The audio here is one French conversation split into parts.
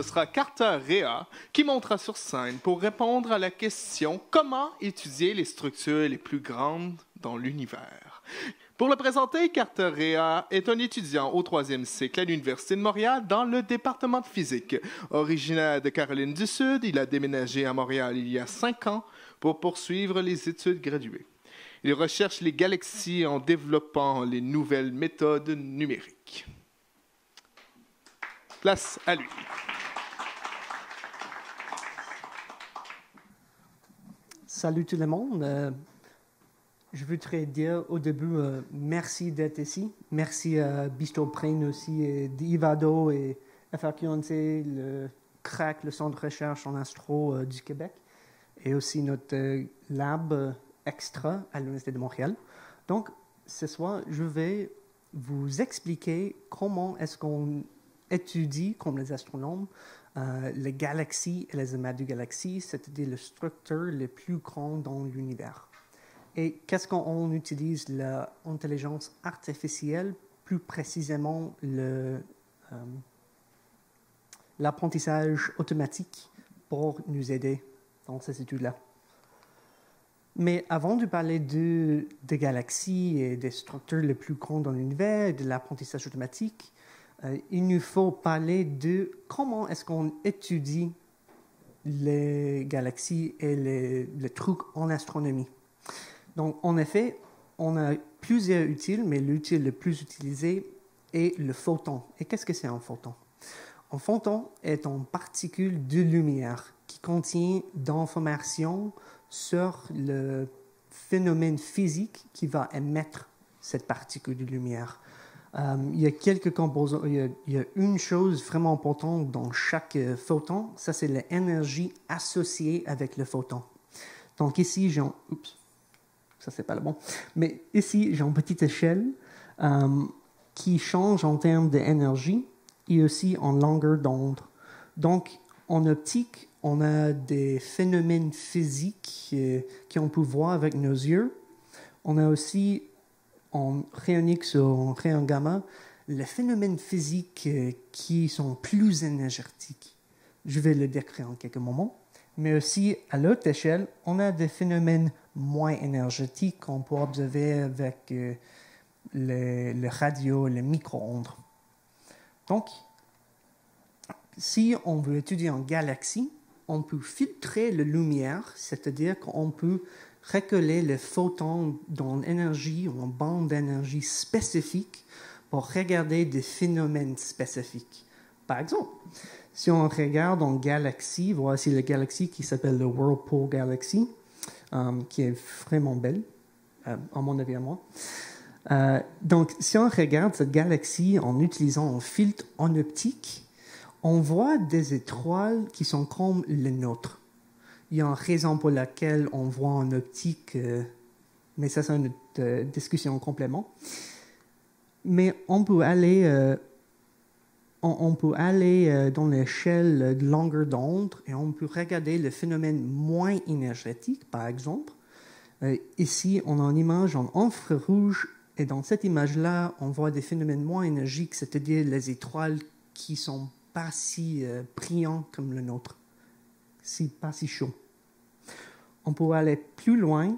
ce sera Carter Rea qui montera sur scène pour répondre à la question « Comment étudier les structures les plus grandes dans l'univers ?» Pour le présenter, Carter Rea est un étudiant au 3e cycle à l'Université de Montréal dans le département de physique. Originaire de Caroline du Sud, il a déménagé à Montréal il y a 5 ans pour poursuivre les études graduées. Il recherche les galaxies en développant les nouvelles méthodes numériques. Place à lui. Salut tout le monde. Je voudrais dire au début merci d'être ici. Merci à Bistro Prane aussi, et d'Ivado et FRQNC, le CRAC, le Centre de recherche en astro du Québec, et aussi notre lab extra à l'Université de Montréal. Donc, ce soir, je vais vous expliquer comment est-ce qu'on étudie, comme les astronomes, les galaxies et les amas de galaxies, c'est-à-dire les structures les plus grandes dans l'univers. Et qu'est-ce qu'on utilise l'intelligence artificielle, plus précisément l'apprentissage automatique pour nous aider dans ces études-là. Mais avant de parler des galaxies et des structures les plus grandes dans l'univers et de l'apprentissage automatique, il nous faut parler de comment est-ce qu'on étudie les galaxies et les trucs en astronomie. Donc, en effet, on a plusieurs utiles, mais l'utile le plus utilisé est le photon. Et qu'est-ce que c'est un photon? Un photon est une particule de lumière qui contient d'informations sur le phénomène physique qui va émettre cette particule de lumière. Il y a quelques composants. Il y a une chose vraiment importante dans chaque photon, ça c'est l'énergie associée avec le photon. Donc ici, ça c'est pas le bon, mais ici j'ai une petite échelle qui change en termes d'énergie et aussi en longueur d'onde. Donc en optique, on a des phénomènes physiques qu'on peut voir avec nos yeux. On a aussi en rayon X ou en rayon gamma les phénomènes physiques qui sont plus énergétiques. Je vais le décrire en quelques moments. Mais aussi, à l'autre échelle, on a des phénomènes moins énergétiques qu'on peut observer avec les radios, les micro-ondes. Donc, si on veut étudier une galaxie, on peut filtrer la lumière, c'est-à-dire qu'on peut recueillir les photons dans l'énergie ou en bande d'énergie spécifique pour regarder des phénomènes spécifiques. Par exemple, si on regarde en galaxie, voici la galaxie qui s'appelle le Whirlpool Galaxy, qui est vraiment belle, à mon avis à moi. Donc, si on regarde cette galaxie en utilisant un filtre en optique, on voit des étoiles qui sont comme les nôtres. Il y a une raison pour laquelle on voit en optique, mais ça c'est une discussion en complément. Mais on peut aller dans l'échelle de longueur d'onde et on peut regarder le phénomène moins énergétique, par exemple. Ici, on a une image en infrarouge et dans cette image-là, on voit des phénomènes moins énergiques, c'est-à-dire les étoiles qui ne sont pas si brillantes comme le nôtre, pas si chaud. On peut aller plus loin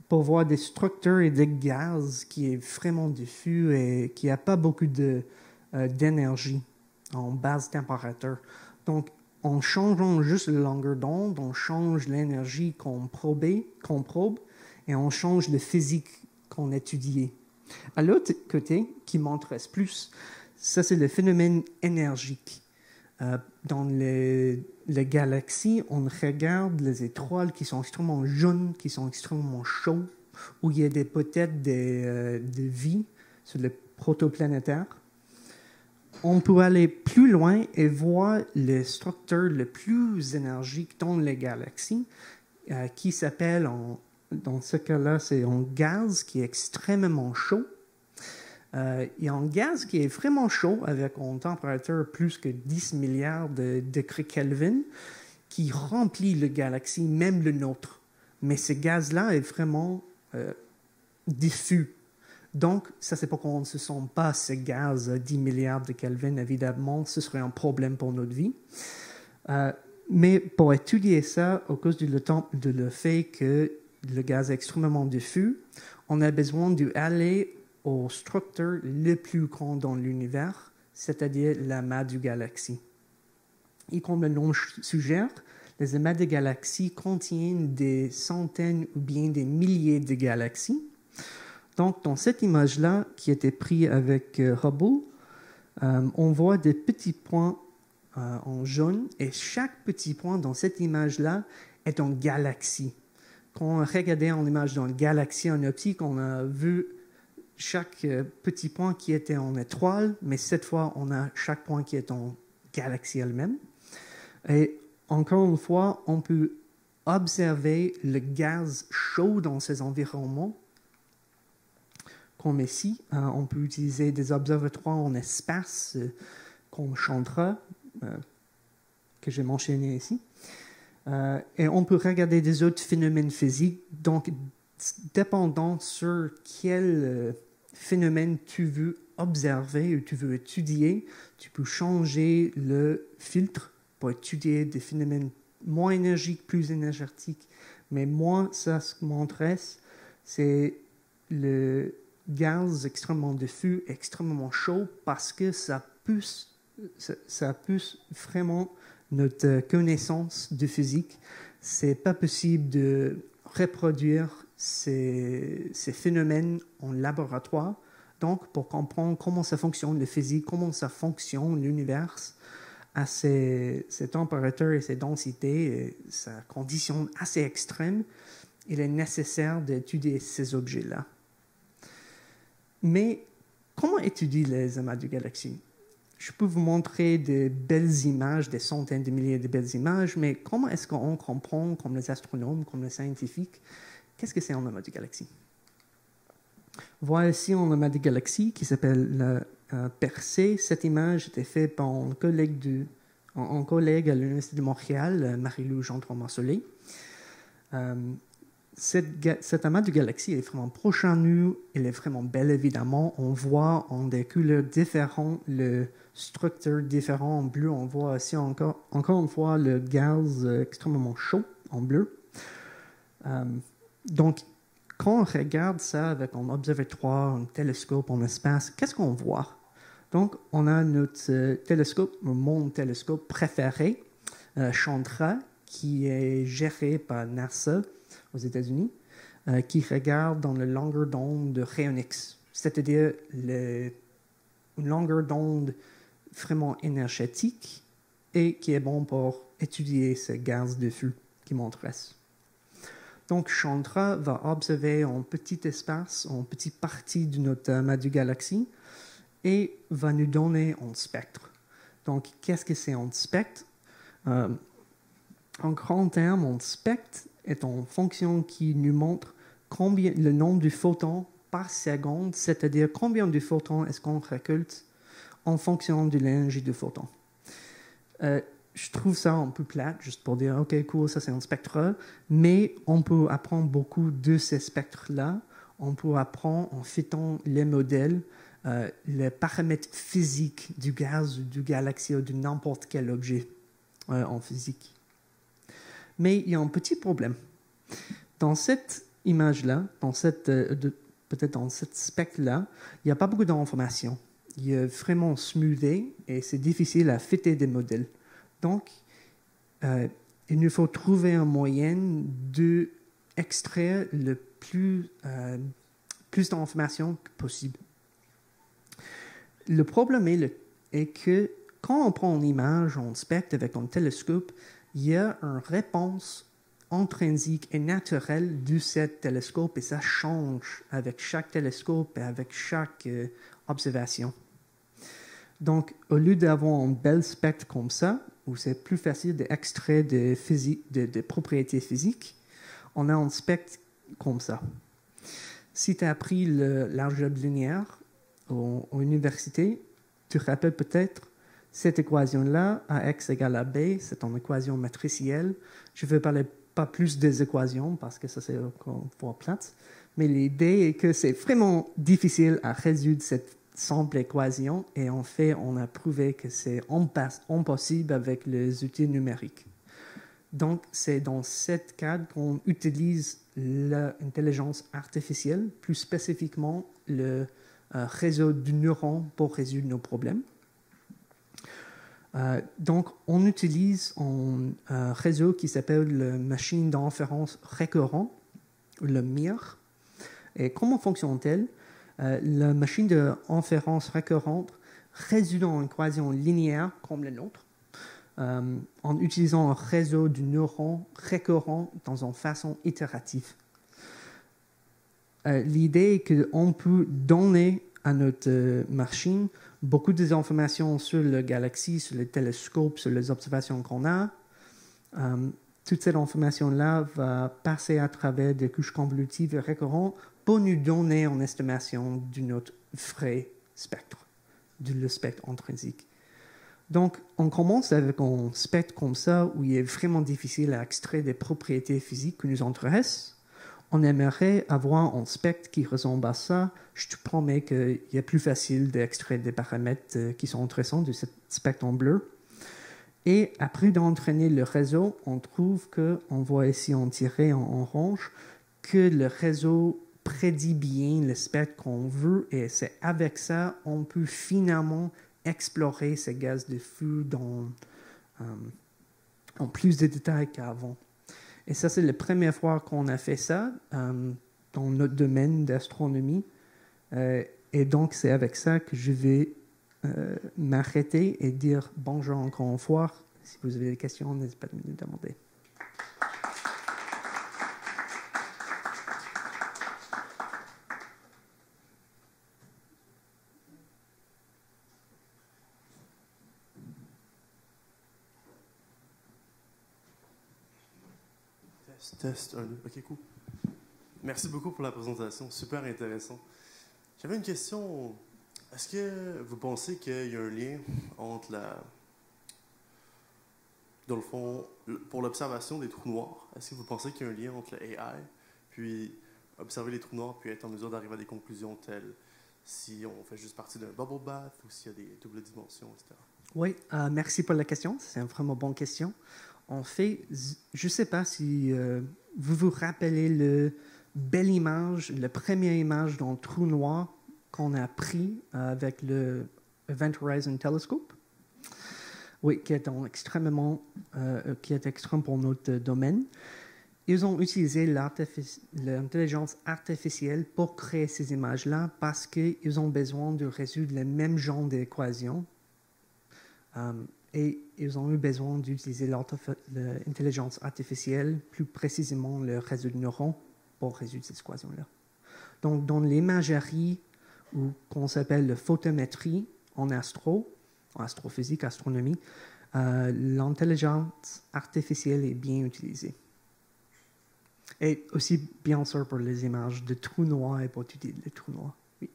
pour voir des structures et des gaz qui est vraiment diffus et qui n'a pas beaucoup d'énergie en basse température. Donc, en changeant juste la longueur d'onde, on change l'énergie qu'on probe et on change le physique qu'on étudie. À l'autre côté, qui m'intéresse plus, ça c'est le phénomène énergique. Dans les galaxies, on regarde les étoiles qui sont extrêmement jaunes, qui sont extrêmement chaudes, où il y a peut-être de vie sur le protoplanétaire. On peut aller plus loin et voir les structures les plus énergiques dans les galaxies, qui s'appellent, dans ce cas-là, c'est un gaz qui est extrêmement chaud. Il y a un gaz qui est vraiment chaud avec une température plus que 10 milliards de degrés Kelvin qui remplit la galaxie, même le nôtre. Mais ce gaz-là est vraiment diffus. Donc, ça, c'est pourquoi on ne se sent pas ces gaz à 10 milliards de Kelvin. Évidemment, ce serait un problème pour notre vie. Mais pour étudier ça, à cause du le fait que le gaz est extrêmement diffus, on a besoin d'aller aux structures les plus grandes dans l'univers, c'est-à-dire l'amas de galaxies. Et comme le nom suggère, les amas de galaxies contiennent des centaines ou bien des milliers de galaxies. Donc, dans cette image-là, qui a été prise avec Hubble, on voit des petits points en jaune, et chaque petit point dans cette image-là est une galaxie. Quand on regardait en image dans une galaxie en optique, on a vu chaque petit point qui était en étoile, mais cette fois, on a chaque point qui est en galaxie elle-même. Et encore une fois, on peut observer le gaz chaud dans ces environnements. Comme ici, on peut utiliser des observatoires en espace comme Chandra, que j'ai mentionné ici. Et on peut regarder des autres phénomènes physiques. Donc, dépendant sur quel phénomène tu veux observer ou tu veux étudier, tu peux changer le filtre pour étudier des phénomènes moins énergiques, plus énergétiques. Mais moi, ça, ce qui m'intéresse, c'est le gaz extrêmement diffus, extrêmement chaud, parce que ça pousse vraiment notre connaissance de physique. C'est pas possible de reproduire ces phénomènes en laboratoire. Donc, pour comprendre comment ça fonctionne la physique, comment ça fonctionne l'univers, à ces températures et ces densités, et ces conditions assez extrêmes, il est nécessaire d'étudier ces objets-là. Mais comment étudier les amas de galaxies? Je peux vous montrer de belles images, des centaines de milliers de belles images, mais comment est-ce qu'on comprend, comme les astronomes, comme les scientifiques, qu'est-ce que c'est un amas de galaxies? Voilà ici un amas de galaxies qui s'appelle Persée. Cette image était faite par un collègue à l'Université de Montréal, Marie-Lou Gendron-Marsollet. Cet amas de galaxies est vraiment proche à nous, il est vraiment belle évidemment. On voit en des couleurs différentes, les structures différentes en bleu. On voit ici encore une fois le gaz extrêmement chaud en bleu. Donc, quand on regarde ça avec un observatoire, un télescope en espace, qu'est-ce qu'on voit? Donc, on a notre télescope, mon télescope préféré, Chandra, qui est géré par NASA aux États-Unis, qui regarde dans la longueur d'onde de rayon X, c'est-à-dire une longueur d'onde vraiment énergétique et qui est bon pour étudier ces gaz de feu qui m'intéressent. Donc, Chandra va observer un petit espace, une petite partie de notre amas de galaxies et va nous donner un spectre. Donc, qu'est-ce que c'est un spectre? En grand terme, un spectre est une fonction qui nous montre le nombre de photons par seconde, c'est-à-dire combien de photons est-ce qu'on récolte en fonction de l'énergie du photon. Je trouve ça un peu plate, juste pour dire, OK, cool, ça c'est un spectre, mais on peut apprendre beaucoup de ces spectres-là. On peut apprendre en fitant les modèles, les paramètres physiques du gaz, du galaxie ou de n'importe quel objet en physique. Mais il y a un petit problème. Dans cette image-là, peut-être dans ce spectre-là, il n'y a pas beaucoup d'informations. Il est vraiment smoothé et c'est difficile à fitter des modèles. Donc, il nous faut trouver un moyen d'extraire le plus d'informations que possible. Le problème est que quand on prend une image, un spectre avec un télescope, il y a une réponse intrinsique et naturelle de ce télescope et ça change avec chaque télescope et avec chaque observation. Donc, au lieu d'avoir un bel spectre comme ça, où c'est plus facile d'extraire des propriétés physiques, on a un spectre comme ça. Si tu as appris l'algèbre linéaire à l'université, tu te rappelles peut-être cette équation-là, AX égale à B, c'est une équation matricielle. Je ne vais parler pas plus des équations parce que ça c'est encore plate, Mais l'idée est que c'est vraiment difficile à résoudre cette simple équation et en fait, on a prouvé que c'est impossible avec les outils numériques. Donc, c'est dans cette cadre qu'on utilise l'intelligence artificielle, plus spécifiquement le réseau de neurones pour résoudre nos problèmes. Donc, on utilise un réseau qui s'appelle le machine d'inférence récurrent, le MIR. Et comment fonctionne-t-elle? La machine d'inférence récurrente résout une équation linéaire comme la nôtre, en utilisant un réseau de neurones récurrents dans une façon itérative. L'idée est qu'on peut donner à notre machine beaucoup d'informations sur la galaxie, sur les télescopes, sur les observations qu'on a. Toute cette information-là va passer à travers des couches convolutives récurrentes pour nous donner une estimation de notre vrai spectre, le spectre intrinsique. Donc, on commence avec un spectre comme ça, où il est vraiment difficile à extraire des propriétés physiques qui nous intéressent. On aimerait avoir un spectre qui ressemble à ça. Je te promets qu'il est plus facile d'extraire des paramètres qui sont intéressants de ce spectre en bleu. Et après d'entraîner le réseau, on trouve qu'on voit ici en tiré en orange que le réseau prédit bien le spectre qu'on veut et c'est avec ça on peut finalement explorer ces gaz de feu en plus de détails qu'avant. Et ça, c'est la première fois qu'on a fait ça dans notre domaine d'astronomie. Et donc, c'est avec ça que je vais m'arrêter et dire bonjour encore une fois. Si vous avez des questions, n'hésitez pas à me demander. Test 1, 2. OK, cool. Merci beaucoup pour la présentation. Super intéressant. J'avais une question. Est-ce que vous pensez qu'il y a un lien entre dans le fond, pour l'observation des trous noirs, est-ce que vous pensez qu'il y a un lien entre le AI, puis observer les trous noirs, puis être en mesure d'arriver à des conclusions telles si on fait juste partie d'un bubble bath ou s'il y a des doubles dimensions, etc.? Oui, merci pour la question. C'est une vraiment bonne question. En fait, je ne sais pas si vous vous rappelez la première image d'un trou noir qu'on a pris avec le Event Horizon Telescope. Oui, qui est extrême pour notre domaine. Ils ont utilisé l'intelligence artificielle pour créer ces images-là parce qu'ils ont besoin de résoudre le même genre d'équations. Et ils ont eu besoin d'utiliser l'intelligence artificielle, plus précisément le réseau de neurones, pour résoudre ces équations-là. Donc, dans l'imagerie, ou qu'on s'appelle la photométrie en astrophysique, astronomie, l'intelligence artificielle est bien utilisée. Et aussi, bien sûr, pour les images de trous noirs et pour étudier les trous noirs. Oui.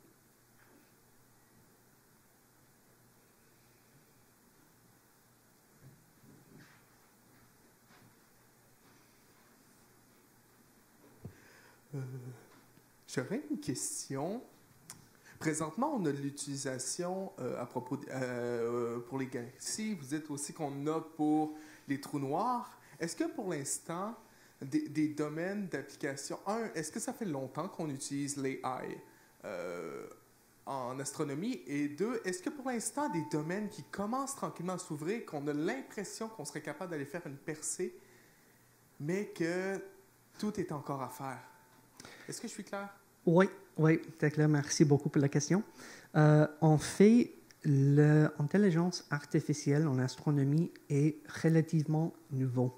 J'aurais une question. Présentement, on a de l'utilisation à propos pour les galaxies. Vous dites aussi qu'on a pour les trous noirs. Est-ce que pour l'instant, des domaines d'application, est-ce que ça fait longtemps qu'on utilise l'AI en astronomie? Et deux, est-ce que pour l'instant, des domaines qui commencent tranquillement à s'ouvrir, qu'on a l'impression qu'on serait capable d'aller faire une percée, mais que tout est encore à faire? Est-ce que je suis clair? Oui, c'est clair. Merci beaucoup pour la question. En fait, l'intelligence artificielle en astronomie est relativement nouveau.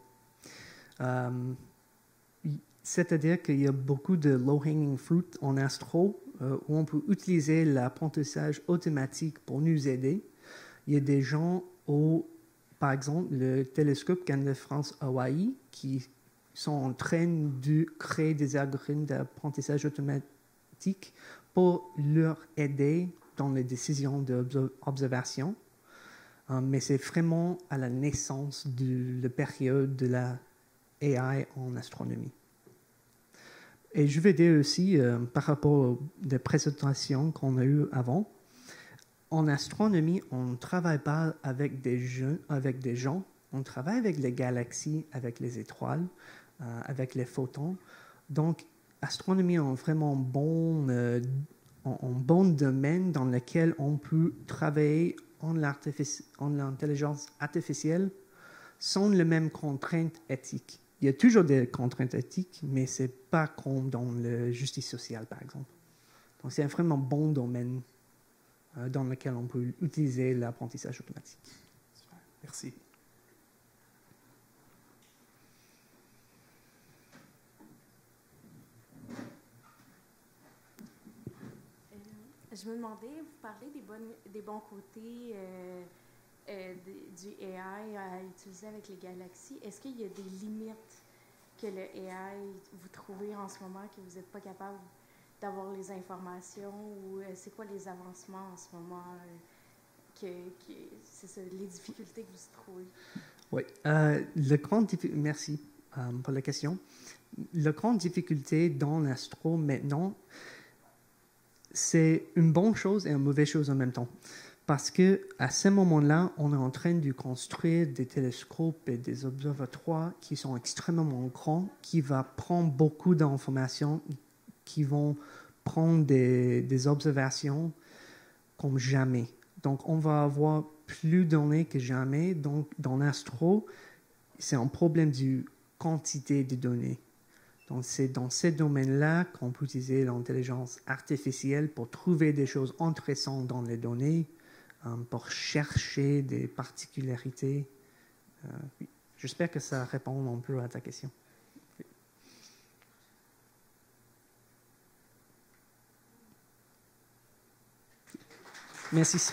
C'est-à-dire qu'il y a beaucoup de low-hanging fruit en astro où on peut utiliser l'apprentissage automatique pour nous aider. Il y a des gens par exemple, le télescope Canada France Hawaii qui sont en train de créer des algorithmes d'apprentissage automatique pour leur aider dans les décisions d'observation. Mais c'est vraiment à la naissance de la période de la AI en astronomie. Et je vais dire aussi, par rapport aux des présentations qu'on a eues avant, en astronomie, on ne travaille pas avec des gens, on travaille avec les galaxies, avec les étoiles, avec les photons. Donc, astronomie est un vraiment bon domaine dans lequel on peut travailler en l'intelligence artificielle sans les mêmes contraintes éthiques. Il y a toujours des contraintes éthiques, mais ce n'est pas comme dans la justice sociale, par exemple. Donc, c'est un vraiment bon domaine dans lequel on peut utiliser l'apprentissage automatique. Super. Merci. Je me demandais, vous parlez des bons côtés du AI à utiliser avec les galaxies. Est-ce qu'il y a des limites que le AI, vous trouvez en ce moment, que vous n'êtes pas capable d'avoir les informations, ou c'est quoi les avancements en ce moment, c'est ça, les difficultés que vous trouvez? Oui, merci pour la question. La grande difficulté dans l'astro maintenant, c'est une bonne chose et une mauvaise chose en même temps. Parce qu'à ce moment-là, on est en train de construire des télescopes et des observatoires qui sont extrêmement grands, qui vont prendre beaucoup d'informations, qui vont prendre des observations comme jamais. Donc, on va avoir plus de données que jamais. Donc, dans l'astro, c'est un problème de quantité de données. Donc, c'est dans ces domaines-là qu'on peut utiliser l'intelligence artificielle pour trouver des choses intéressantes dans les données, pour chercher des particularités. Oui. J'espère que ça répond un peu à ta question. Oui. Merci.